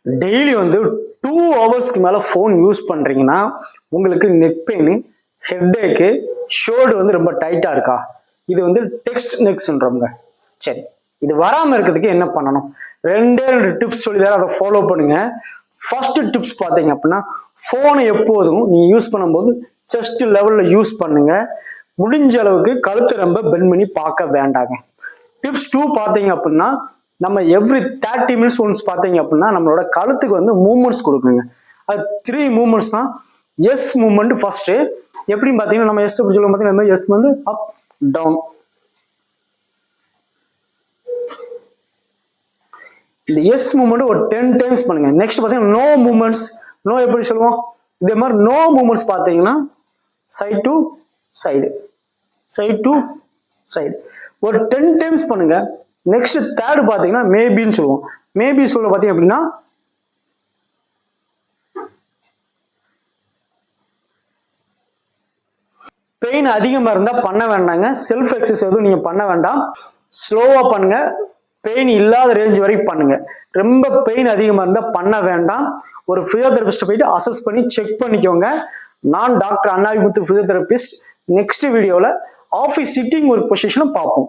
Daily வந்து 2 ஹவர்ஸ்க்கு மேலே ஃபோன் யூஸ் பண்ணுறீங்கன்னா உங்களுக்கு நெக் பெயின், ஹெட்டேக்கு, ஷோல்டர் வந்து ரொம்ப டைட்டாக இருக்கா? இது வந்து டெக்ஸ்ட் நெக் சிண்ட்ரோம்ங்க. சரி, இது வராமல் இருக்கிறதுக்கு என்ன பண்ணணும்? 2 டிப்ஸ் சொல்லி தர, அதை ஃபாலோ பண்ணுங்க. ஃபர்ஸ்ட் டிப்ஸ் பார்த்தீங்க அப்படின்னா, ஃபோனை எப்போதும் நீங்கள் யூஸ் பண்ணும்போது செஸ்ட் லெவலில் யூஸ் பண்ணுங்க. முடிஞ்ச அளவுக்கு கழுத்து ரொம்ப பெண்ட் பண்ணி பார்க்க வேண்டாங்க. டிப்ஸ் 2 பார்த்தீங்க அப்படின்னா, நம்ம எவ்ரி 30 மினிட்ஸ் ஒன்ஸ் பார்த்தீங்க அப்படின்னா நம்மளோட கழுத்துக்கு வந்து மூவ்மெண்ட்ஸ் கொடுக்குங்க. அது 3 மூவ்மெண்ட்ஸ் தான். S movement first. எப்படின்னு பார்த்தீங்கன்னா, நம்ம எஸ் எப்படி சொல்லுவோம் பார்த்தீங்கன்னா, எஸ் வந்து அப் டவுன். இந்த எஸ் மூவ்மெண்ட் ஒரு 10 டைம்ஸ் பண்ணுங்க. நெக்ஸ்ட் பார்த்தீங்கன்னா நோ மூவ்மெண்ட்ஸ். நோ எப்படி சொல்லுவோம்? இதே மாதிரி நோ மூவ்மெண்ட்ஸ் பார்த்தீங்கன்னா side to side, side to side ஒரு 10 டைம்ஸ் பண்ணுங்க. நெக்ஸ்ட் தேர்ட் பார்த்தீங்கன்னா மேபின்னு சொல்லுவோம். மேபி சொல்ல பார்த்தீங்க அப்படின்னா பெயின் அதிகமாக இருந்தால் பண்ண வேண்டாங்க. செல்ஃப் எக்ஸசைஸ் எதுவும் நீங்கள் பண்ண வேண்டாம். ஸ்லோவாக பண்ணுங்க. பெயின் இல்லாத ரேஞ்ச் வரைக்கும் பண்ணுங்க. ரொம்ப பெயின் அதிகமாக இருந்தால் பண்ண வேண்டாம். ஒரு பிசியோதெரபிஸ்ட் போயிட்டு அசஸ் பண்ணி செக் பண்ணிக்கோங்க. நான் டாக்டர் அண்ணாவிமுத்து பிசியோதெரபிஸ்ட். நெக்ஸ்ட் வீடியோவில் ஆஃபீஸ் சிட்டிங் ஒரு பொசிஷனும் பார்ப்போம்.